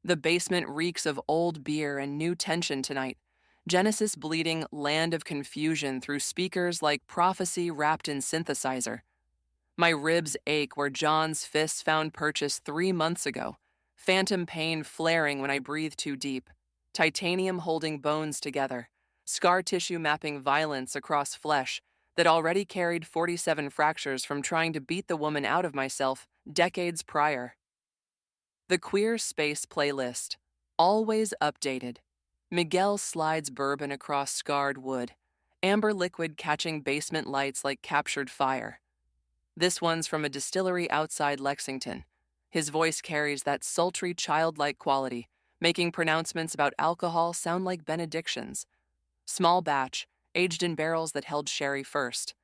The basement reeks of old beer and new tension tonight. Genesis bleeding land of confusion through speakers like prophecy wrapped in synthesizer. My ribs ache where John's fists found purchase 3 months ago. Phantom pain flaring when I breathe too deep. Titanium holding bones together. Scar tissue mapping violence across flesh that already carried 47 fractures from trying to beat the woman out of myself decades prior. The Queer Space playlist. Always updated. Miguel slides bourbon across scarred wood. Amber liquid catching basement lights like captured fire. This one's from a distillery outside Lexington. His voice carries that sultry, childlike quality, making pronouncements about alcohol sound like benedictions. Small batch, aged in barrels that held sherry first.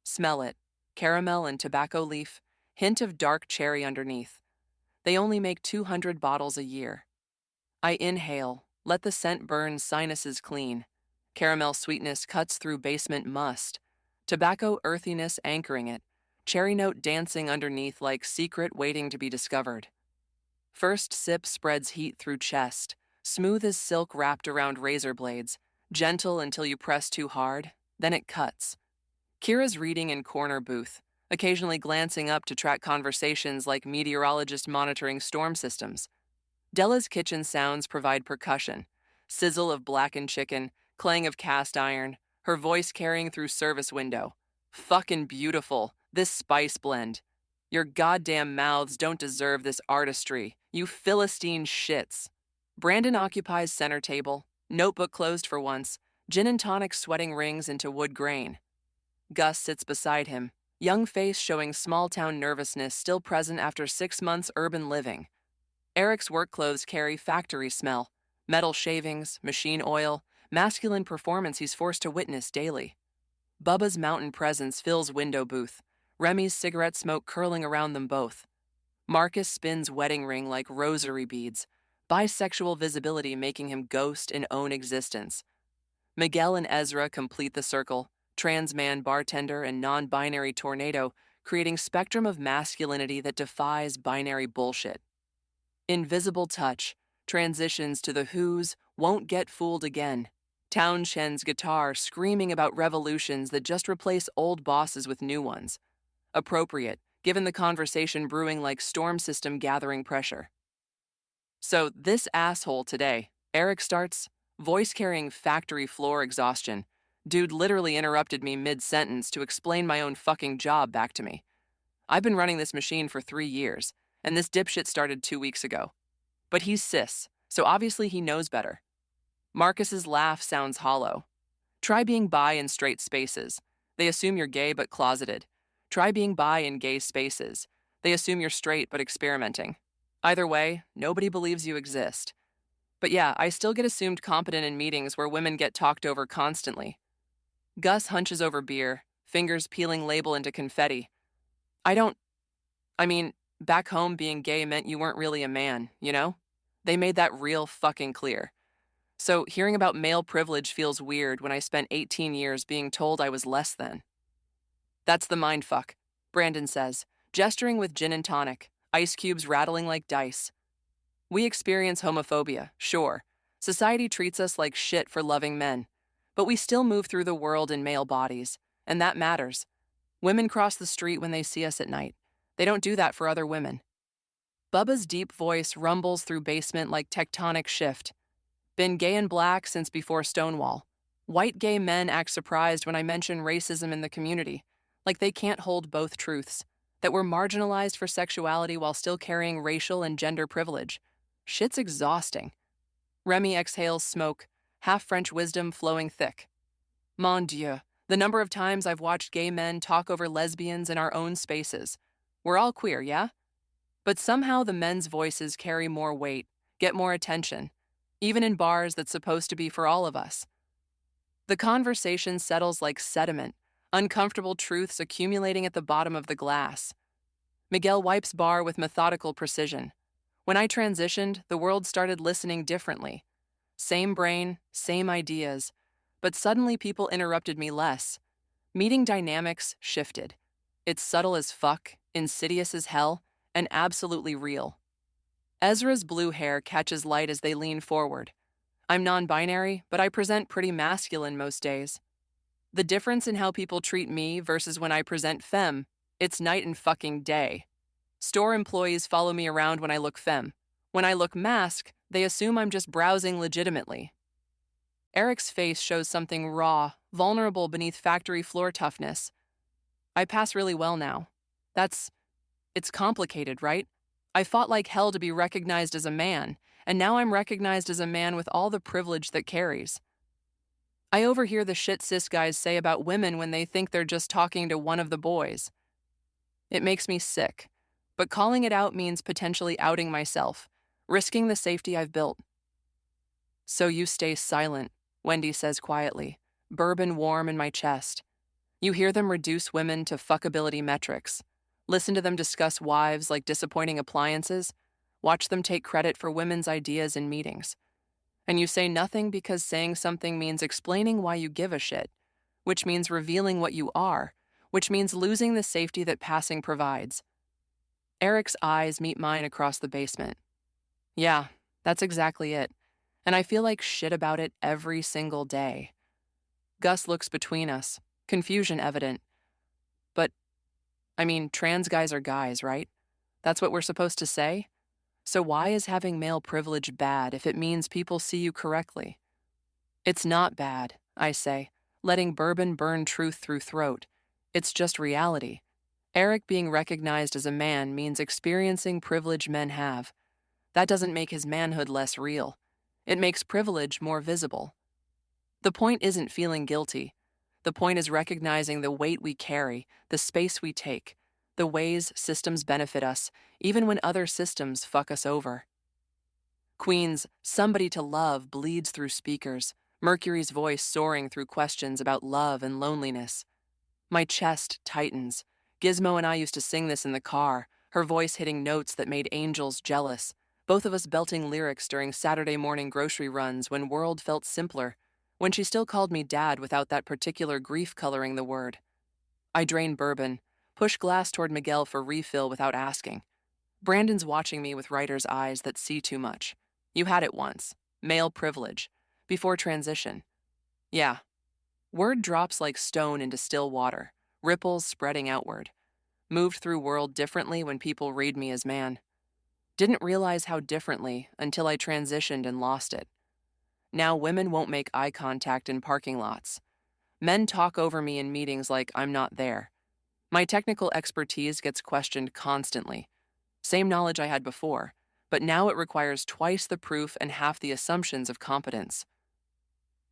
Smell it. Caramel and tobacco leaf, hint of dark cherry underneath. They only make 200 bottles a year. I inhale, let the scent burn sinuses clean. Caramel sweetness cuts through basement must. Tobacco earthiness anchoring it. Cherry note dancing underneath like secret waiting to be discovered. First sip spreads heat through chest, smooth as silk wrapped around razor blades, gentle until you press too hard, then it cuts. Kira's reading in corner booth, occasionally glancing up to track conversations like meteorologist monitoring storm systems. Della's kitchen sounds provide percussion, sizzle of blackened chicken, clang of cast iron, her voice carrying through service window. Fucking beautiful, this spice blend. Your goddamn mouths don't deserve this artistry, you Philistine shits. Brandon occupies center table, notebook closed for once, gin and tonic sweating rings into wood grain. Gus sits beside him, young face showing small-town nervousness still present after 6 months urban living. Eric's work clothes carry factory smell, metal shavings, machine oil, masculine performance he's forced to witness daily. Bubba's mountain presence fills window booth, Remy's cigarette smoke curling around them both. Marcus spins wedding ring like rosary beads, bisexual visibility making him ghost in own existence. Miguel and Ezra complete the circle, trans man bartender and non-binary tornado, creating spectrum of masculinity that defies binary bullshit. Invisible Touch transitions to the Who's Won't Get Fooled Again. Townshend's guitar screaming about revolutions that just replace old bosses with new ones. Appropriate, given the conversation brewing like storm system gathering pressure. So this asshole today, Eric starts, voice carrying factory floor exhaustion. Dude literally interrupted me mid-sentence to explain my own fucking job back to me. I've been running this machine for 3 years, and this dipshit started 2 weeks ago. But he's cis, so obviously he knows better. Marcus's laugh sounds hollow. Try being bi in straight spaces. They assume you're gay but closeted. Try being bi in gay spaces. They assume you're straight but experimenting. Either way, nobody believes you exist. But yeah, I still get assumed competent in meetings where women get talked over constantly. Gus hunches over beer, fingers peeling label into confetti. Back home being gay meant you weren't really a man, you know? They made that real fucking clear. So hearing about male privilege feels weird when I spent 18 years being told I was less than. That's the mindfuck, Brandon says, gesturing with gin and tonic, ice cubes rattling like dice. We experience homophobia, sure. Society treats us like shit for loving men. But we still move through the world in male bodies, and that matters. Women cross the street when they see us at night. They don't do that for other women. Bubba's deep voice rumbles through basement like tectonic shift. Been gay and black since before Stonewall. White gay men act surprised when I mention racism in the community, like they can't hold both truths, that we're marginalized for sexuality while still carrying racial and gender privilege. Shit's exhausting. Remy exhales smoke, half French wisdom flowing thick. Mon Dieu, the number of times I've watched gay men talk over lesbians in our own spaces. We're all queer, yeah? But somehow the men's voices carry more weight, get more attention, even in bars that's supposed to be for all of us. The conversation settles like sediment, uncomfortable truths accumulating at the bottom of the glass. Miguel wipes bar with methodical precision. When I transitioned, the world started listening differently. Same brain, same ideas, but suddenly people interrupted me less. Meeting dynamics shifted. It's subtle as fuck, insidious as hell, and absolutely real. Ezra's blue hair catches light as they lean forward. I'm non-binary, but I present pretty masculine most days. The difference in how people treat me versus when I present femme, it's night and fucking day. Store employees follow me around when I look femme. When I look masc, they assume I'm just browsing legitimately. Eric's face shows something raw, vulnerable beneath factory floor toughness. I pass really well now. It's complicated, right? I fought like hell to be recognized as a man, and now I'm recognized as a man with all the privilege that carries. I overhear the shit cis guys say about women when they think they're just talking to one of the boys. It makes me sick, but calling it out means potentially outing myself, risking the safety I've built. So you stay silent, Wendy says quietly, bourbon warm in my chest. You hear them reduce women to fuckability metrics. Listen to them discuss wives like disappointing appliances. Watch them take credit for women's ideas in meetings. And you say nothing because saying something means explaining why you give a shit, which means revealing what you are, which means losing the safety that passing provides. Eric's eyes meet mine across the basement. Yeah, that's exactly it. And I feel like shit about it every single day. Gus looks between us, confusion evident. But, trans guys are guys, right? That's what we're supposed to say? So why is having male privilege bad if it means people see you correctly? It's not bad, I say, letting bourbon burn truth through throat. It's just reality. Eric being recognized as a man means experiencing privilege men have. That doesn't make his manhood less real. It makes privilege more visible. The point isn't feeling guilty. The point is recognizing the weight we carry, the space we take, the ways systems benefit us, even when other systems fuck us over. Queen's "Somebody to Love" bleeds through speakers, Mercury's voice soaring through questions about love and loneliness. My chest tightens. Gizmo and I used to sing this in the car, her voice hitting notes that made angels jealous, both of us belting lyrics during Saturday morning grocery runs when world felt simpler, when she still called me dad without that particular grief coloring the word. I drain bourbon, push glass toward Miguel for refill without asking. Brandon's watching me with writer's eyes that see too much. You had it once. Male privilege. Before transition. Yeah. Word drops like stone into still water, ripples spreading outward. Moved through world differently when people read me as man. Didn't realize how differently until I transitioned and lost it. Now women won't make eye contact in parking lots. Men talk over me in meetings like I'm not there. My technical expertise gets questioned constantly. Same knowledge I had before, but now it requires twice the proof and half the assumptions of competence.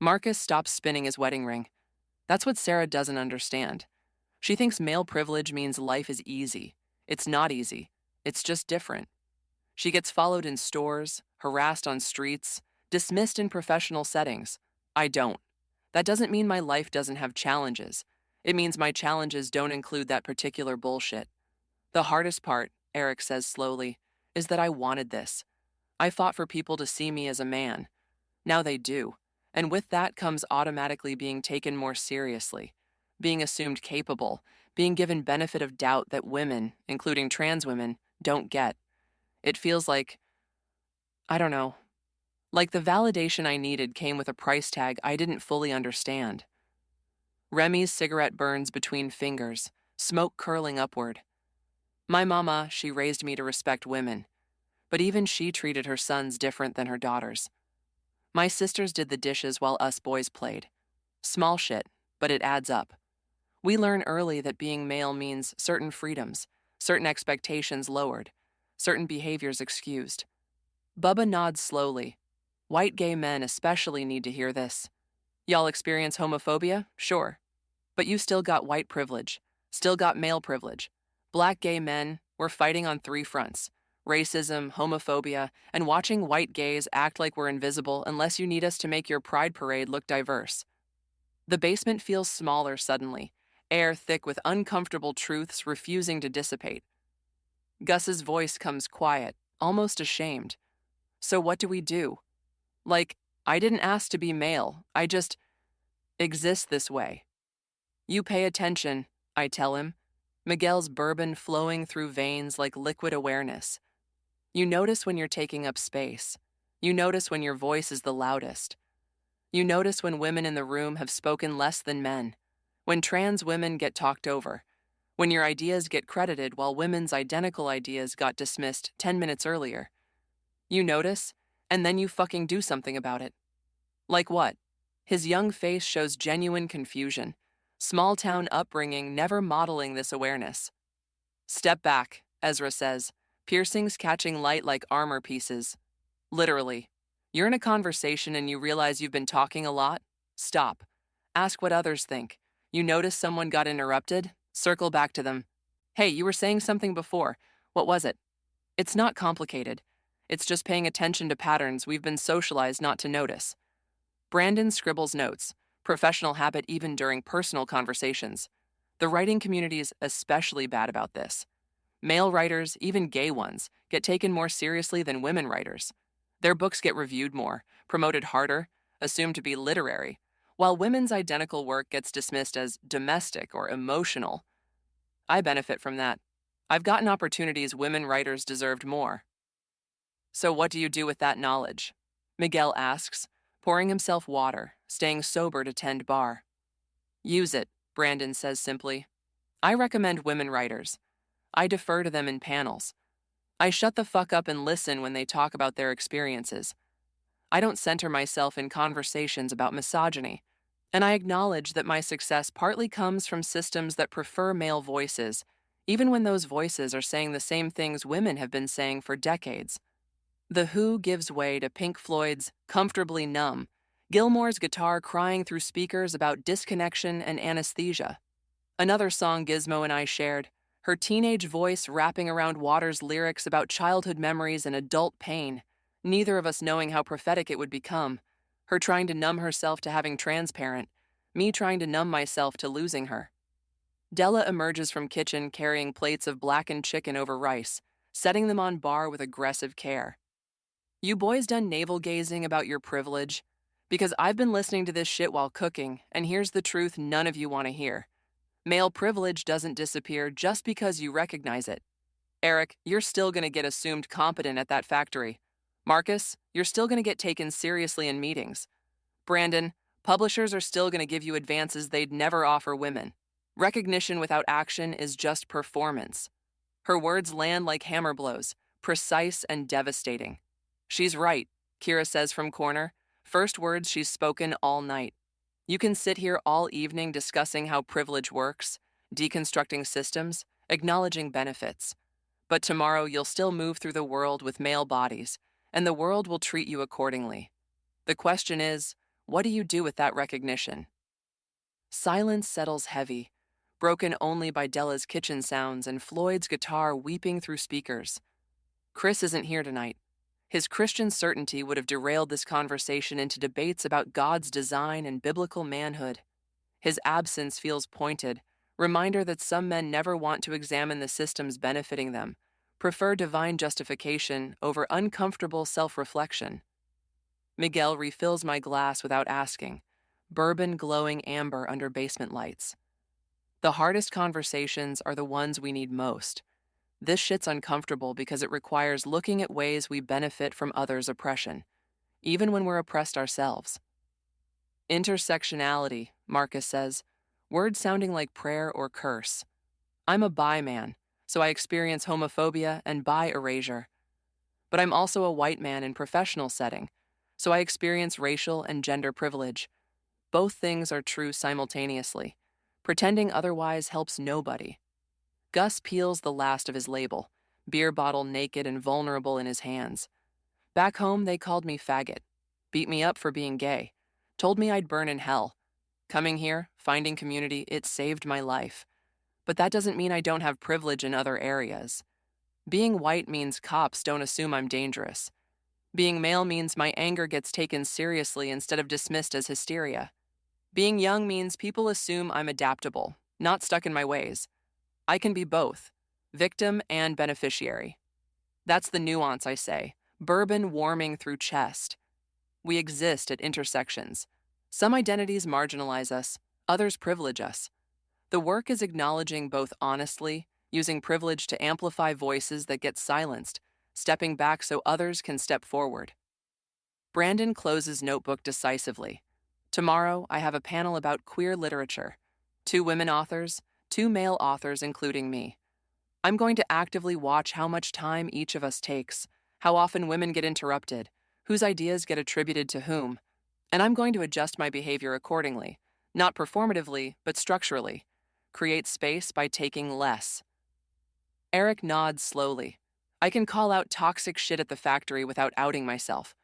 Marcus stops spinning his wedding ring. That's what Sarah doesn't understand. She thinks male privilege means life is easy. It's not easy. It's just different. She gets followed in stores, harassed on streets, dismissed in professional settings. I don't. That doesn't mean my life doesn't have challenges. It means my challenges don't include that particular bullshit. The hardest part, Eric says slowly, is that I wanted this. I fought for people to see me as a man. Now they do. And with that comes automatically being taken more seriously, being assumed capable, being given benefit of doubt that women, including trans women, don't get. It feels like, I don't know, like the validation I needed came with a price tag I didn't fully understand. Remy's cigarette burns between fingers, smoke curling upward. My mama, she raised me to respect women, but even she treated her sons different than her daughters. My sisters did the dishes while us boys played. Small shit, but it adds up. We learn early that being male means certain freedoms, certain expectations lowered, certain behaviors excused. Bubba nods slowly. White gay men especially need to hear this. Y'all experience homophobia? Sure. But you still got white privilege, still got male privilege. Black gay men, we're fighting on 3 fronts. Racism, homophobia, and watching white gays act like we're invisible unless you need us to make your pride parade look diverse. The basement feels smaller suddenly, air thick with uncomfortable truths refusing to dissipate. Gus's voice comes quiet, almost ashamed. So what do we do? Like, I didn't ask to be male, I just exist this way. You pay attention, I tell him, Miguel's bourbon flowing through veins like liquid awareness. You notice when you're taking up space. You notice when your voice is the loudest. You notice when women in the room have spoken less than men, when trans women get talked over, when your ideas get credited while women's identical ideas got dismissed 10 minutes earlier. You notice, and then you fucking do something about it. Like what? His young face shows genuine confusion. Small town upbringing never modeling this awareness. Step back, Ezra says, piercings catching light like armor pieces. Literally. You're in a conversation and you realize you've been talking a lot? Stop. Ask what others think. You notice someone got interrupted? Circle back to them. Hey, you were saying something before. What was it? It's not complicated. It's just paying attention to patterns we've been socialized not to notice. Brandon scribbles notes, professional habit even during personal conversations. The writing community is especially bad about this. Male writers, even gay ones, get taken more seriously than women writers. Their books get reviewed more, promoted harder, assumed to be literary, while women's identical work gets dismissed as domestic or emotional. I benefit from that. I've gotten opportunities women writers deserved more. So what do you do with that knowledge? Miguel asks, pouring himself water, staying sober to tend bar. Use it, Brandon says simply. I recommend women writers. I defer to them in panels. I shut the fuck up and listen when they talk about their experiences. I don't center myself in conversations about misogyny, and I acknowledge that my success partly comes from systems that prefer male voices, even when those voices are saying the same things women have been saying for decades. The Who gives way to Pink Floyd's Comfortably Numb, Gilmore's guitar crying through speakers about disconnection and anesthesia. Another song Gizmo and I shared, her teenage voice rapping around Waters' lyrics about childhood memories and adult pain, neither of us knowing how prophetic it would become, her trying to numb herself to having transparent, me trying to numb myself to losing her. Della emerges from kitchen carrying plates of blackened chicken over rice, setting them on bar with aggressive care. You boys done navel-gazing about your privilege? Because I've been listening to this shit while cooking, and here's the truth none of you want to hear. Male privilege doesn't disappear just because you recognize it. Eric, you're still going to get assumed competent at that factory. Marcus, you're still going to get taken seriously in meetings. Brandon, publishers are still going to give you advances they'd never offer women. Recognition without action is just performance. Her words land like hammer blows, precise and devastating. She's right, Kira says from corner, first words she's spoken all night. You can sit here all evening discussing how privilege works, deconstructing systems, acknowledging benefits. But tomorrow you'll still move through the world with male bodies, and the world will treat you accordingly. The question is, what do you do with that recognition? Silence settles heavy, broken only by Della's kitchen sounds and Floyd's guitar weeping through speakers. Chris isn't here tonight. His Christian certainty would have derailed this conversation into debates about God's design and biblical manhood. His absence feels pointed, reminder that some men never want to examine the systems benefiting them, prefer divine justification over uncomfortable self-reflection. Miguel refills my glass without asking, bourbon glowing amber under basement lights. The hardest conversations are the ones we need most. This shit's uncomfortable because it requires looking at ways we benefit from others' oppression, even when we're oppressed ourselves. Intersectionality, Marcus says, words sounding like prayer or curse. I'm a bi man, so I experience homophobia and bi erasure. But I'm also a white man in professional setting, so I experience racial and gender privilege. Both things are true simultaneously. Pretending otherwise helps nobody. Gus peels the last of his label, beer bottle naked and vulnerable in his hands. Back home, they called me faggot, beat me up for being gay, told me I'd burn in hell. Coming here, finding community, it saved my life. But that doesn't mean I don't have privilege in other areas. Being white means cops don't assume I'm dangerous. Being male means my anger gets taken seriously instead of dismissed as hysteria. Being young means people assume I'm adaptable, not stuck in my ways. I can be both, victim and beneficiary. That's the nuance, I say, bourbon warming through chest. We exist at intersections. Some identities marginalize us, others privilege us. The work is acknowledging both honestly, using privilege to amplify voices that get silenced, stepping back so others can step forward. Brandon closes notebook decisively. Tomorrow, I have a panel about queer literature. 2 women authors, 2 male authors, including me. I'm going to actively watch how much time each of us takes, how often women get interrupted, whose ideas get attributed to whom, and I'm going to adjust my behavior accordingly, not performatively, but structurally. Create space by taking less. Eric nods slowly. I can call out toxic shit at the factory without outing myself.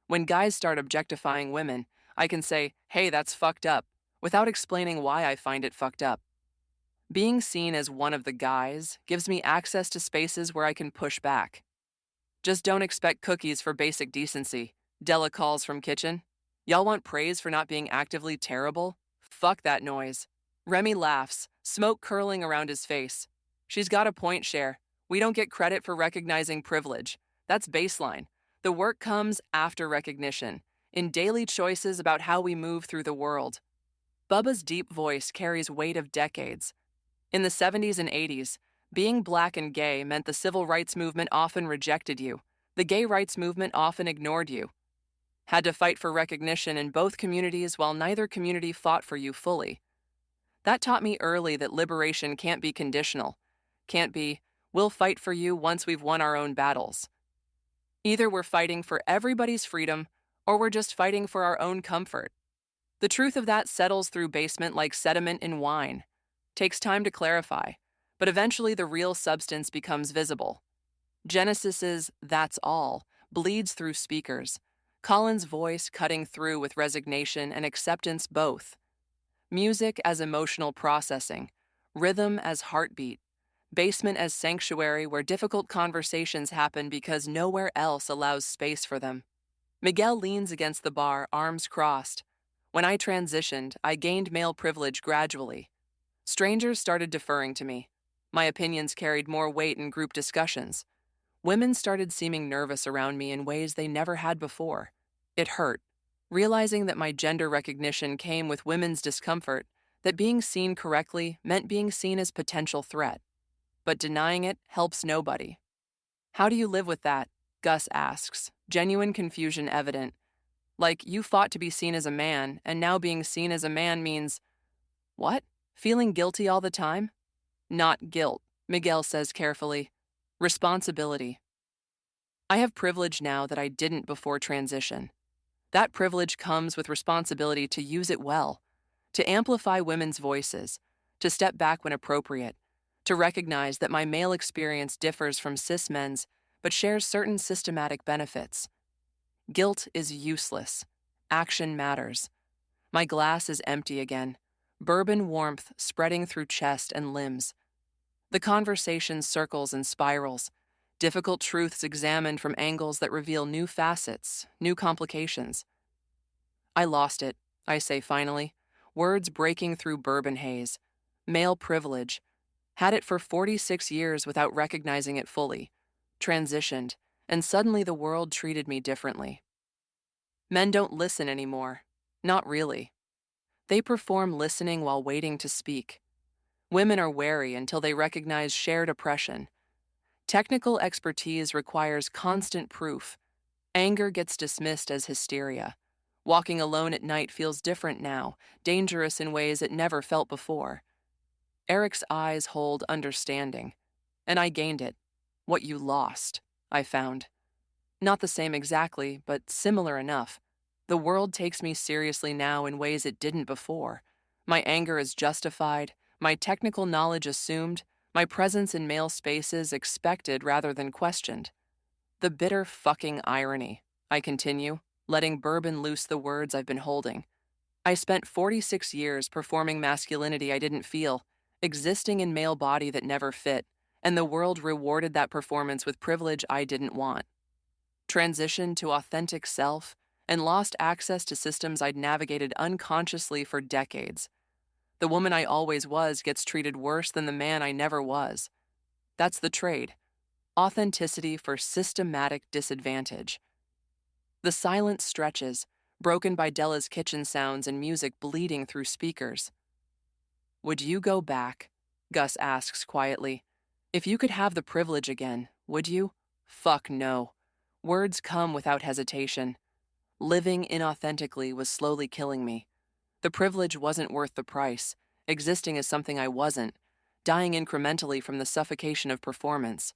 When guys start objectifying women, I can say, hey, that's fucked up, without explaining why I find it fucked up. Being seen as one of the guys gives me access to spaces where I can push back. Just don't expect cookies for basic decency. Della calls from kitchen. Y'all want praise for not being actively terrible? Fuck that noise. Remy laughs, smoke curling around his face. She's got a point, Cher. We don't get credit for recognizing privilege. That's baseline. The work comes after recognition, in daily choices about how we move through the world. Bubba's deep voice carries weight of decades. In the 70s and 80s, being black and gay meant the civil rights movement often rejected you. The gay rights movement often ignored you. Had to fight for recognition in both communities while neither community fought for you fully. That taught me early that liberation can't be conditional. Can't be, we'll fight for you once we've won our own battles. Either we're fighting for everybody's freedom, or we're just fighting for our own comfort. The truth of that settles through basement like sediment in wine. Takes time to clarify, but eventually the real substance becomes visible. Genesis's "That's All" bleeds through speakers, Colin's voice cutting through with resignation and acceptance both. Music as emotional processing, rhythm as heartbeat, basement as sanctuary where difficult conversations happen because nowhere else allows space for them. Miguel leans against the bar, arms crossed. When I transitioned, I gained male privilege gradually. Strangers started deferring to me. My opinions carried more weight in group discussions. Women started seeming nervous around me in ways they never had before. It hurt, realizing that my gender recognition came with women's discomfort, that being seen correctly meant being seen as potential threat. But denying it helps nobody. How do you live with that? Gus asks, genuine confusion evident. Like, you fought to be seen as a man, and now being seen as a man means, what? Feeling guilty all the time? Not guilt, Miguel says carefully. Responsibility. I have privilege now that I didn't before transition. That privilege comes with responsibility to use it well, to amplify women's voices, to step back when appropriate, to recognize that my male experience differs from cis men's but shares certain systematic benefits. Guilt is useless. Action matters. My glass is empty again, bourbon warmth spreading through chest and limbs. The conversation circles and spirals, difficult truths examined from angles that reveal new facets, new complications. I lost it, I say finally, words breaking through bourbon haze. Male privilege. Had it for 46 years without recognizing it fully. Transitioned, and suddenly the world treated me differently. Men don't listen anymore. Not really. They perform listening while waiting to speak. Women are wary until they recognize shared oppression. Technical expertise requires constant proof. Anger gets dismissed as hysteria. Walking alone at night feels different now, dangerous in ways it never felt before. Eric's eyes hold understanding. And I gained it. What you lost, I found. Not the same exactly, but similar enough. The world takes me seriously now in ways it didn't before. My anger is justified, my technical knowledge assumed, my presence in male spaces expected rather than questioned. The bitter fucking irony, I continue, letting bourbon loose the words I've been holding. I spent 46 years performing masculinity I didn't feel, existing in male body that never fit, and the world rewarded that performance with privilege I didn't want. Transitioned to authentic self, and lost access to systems I'd navigated unconsciously for decades. The woman I always was gets treated worse than the man I never was. That's the trade. Authenticity for systematic disadvantage. The silence stretches, broken by Della's kitchen sounds and music bleeding through speakers. Would you go back? Gus asks quietly. If you could have the privilege again, would you? Fuck no. Words come without hesitation. Living inauthentically was slowly killing me. The privilege wasn't worth the price, existing as something I wasn't, dying incrementally from the suffocation of performance.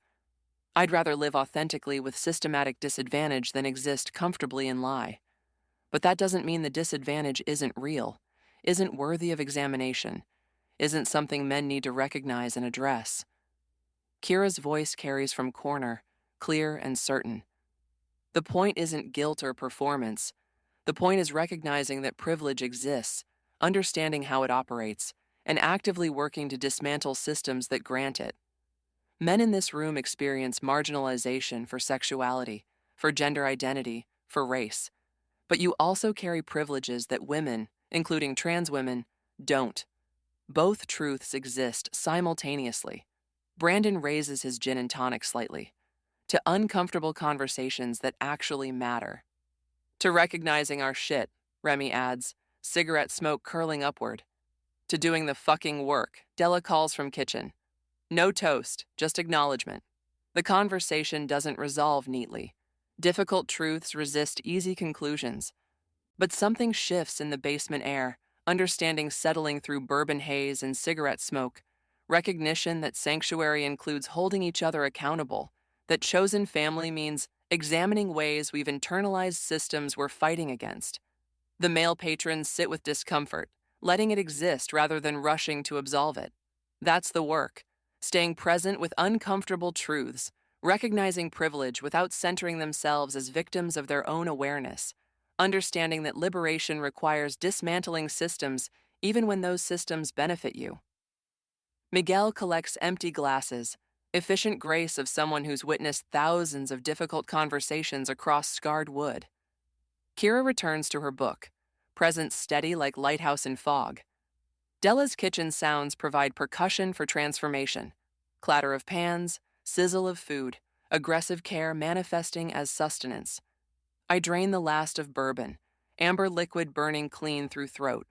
I'd rather live authentically with systematic disadvantage than exist comfortably in lie. But that doesn't mean the disadvantage isn't real, isn't worthy of examination, isn't something men need to recognize and address. Kira's voice carries from corner, clear and certain. The point isn't guilt or performance. The point is recognizing that privilege exists, understanding how it operates, and actively working to dismantle systems that grant it. Men in this room experience marginalization for sexuality, for gender identity, for race. But you also carry privileges that women, including trans women, don't. Both truths exist simultaneously. Brandon raises his gin and tonic slightly. To uncomfortable conversations that actually matter. To recognizing our shit, Remy adds, cigarette smoke curling upward. To doing the fucking work, Della calls from kitchen. No toast, just acknowledgement. The conversation doesn't resolve neatly. Difficult truths resist easy conclusions. But something shifts in the basement air, understanding settling through bourbon haze and cigarette smoke, recognition that sanctuary includes holding each other accountable, that chosen family means examining ways we've internalized systems we're fighting against. The male patrons sit with discomfort, letting it exist rather than rushing to absolve it. That's the work, staying present with uncomfortable truths, recognizing privilege without centering themselves as victims of their own awareness, understanding that liberation requires dismantling systems even when those systems benefit you. Miguel collects empty glasses, efficient grace of someone who's witnessed thousands of difficult conversations across scarred wood. Kira returns to her book, presence steady like lighthouse in fog. Della's kitchen sounds provide percussion for transformation. Clatter of pans, sizzle of food, aggressive care manifesting as sustenance. I drain the last of bourbon, amber liquid burning clean through throat.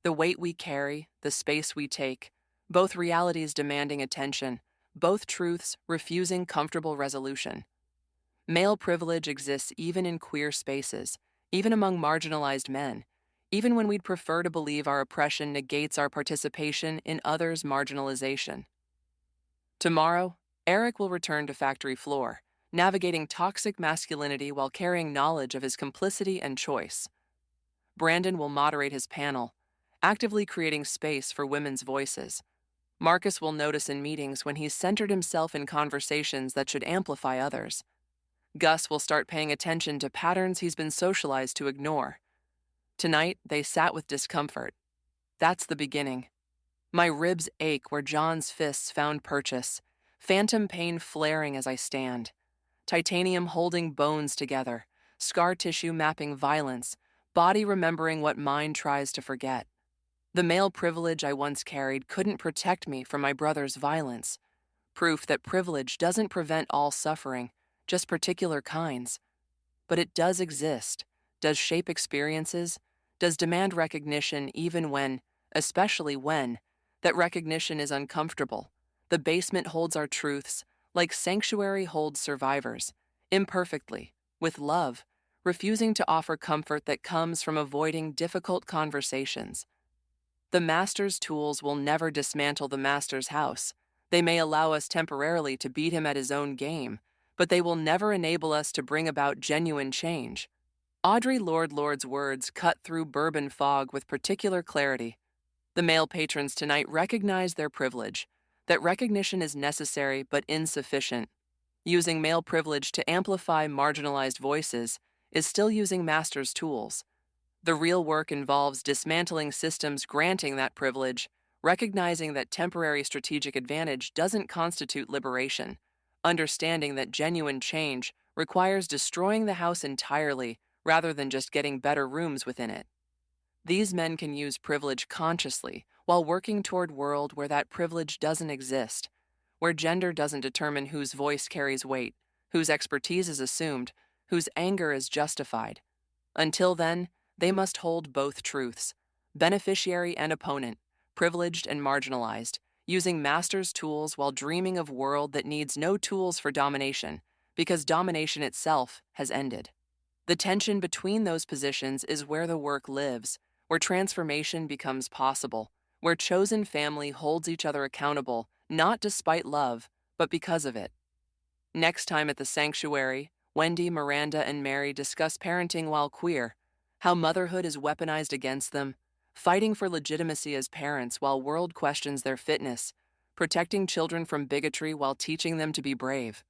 The weight we carry, the space we take, both realities demanding attention, both truths refusing comfortable resolution. Male privilege exists even in queer spaces, even among marginalized men, even when we'd prefer to believe our oppression negates our participation in others' marginalization. Tomorrow, Eric will return to factory floor, navigating toxic masculinity while carrying knowledge of his complicity and choice. Brandon will moderate his panel, actively creating space for women's voices. Marcus will notice in meetings when he's centered himself in conversations that should amplify others. Gus will start paying attention to patterns he's been socialized to ignore. Tonight, they sat with discomfort. That's the beginning. My ribs ache where John's fists found purchase, phantom pain flaring as I stand. Titanium holding bones together, scar tissue mapping violence, body remembering what mind tries to forget. The male privilege I once carried couldn't protect me from my brother's violence. Proof that privilege doesn't prevent all suffering, just particular kinds. But it does exist, does shape experiences, does demand recognition even when, especially when, that recognition is uncomfortable. The basement holds our truths, like sanctuary holds survivors, imperfectly, with love, refusing to offer comfort that comes from avoiding difficult conversations. The master's tools will never dismantle the master's house. They may allow us temporarily to beat him at his own game, but they will never enable us to bring about genuine change. Audre Lorde's words cut through bourbon fog with particular clarity. The male patrons tonight recognize their privilege, that recognition is necessary but insufficient. Using male privilege to amplify marginalized voices is still using master's tools. The real work involves dismantling systems granting that privilege, recognizing that temporary strategic advantage doesn't constitute liberation, understanding that genuine change requires destroying the house entirely rather than just getting better rooms within it. These men can use privilege consciously while working toward a world where that privilege doesn't exist, where gender doesn't determine whose voice carries weight, whose expertise is assumed, whose anger is justified. Until then, they must hold both truths, beneficiary and opponent, privileged and marginalized, using master's tools while dreaming of a world that needs no tools for domination, because domination itself has ended. The tension between those positions is where the work lives, where transformation becomes possible, where chosen family holds each other accountable, not despite love, but because of it. Next time at the sanctuary, Wendy, Miranda, and Mary discuss parenting while queer, how motherhood is weaponized against them, fighting for legitimacy as parents while world questions their fitness, protecting children from bigotry while teaching them to be brave.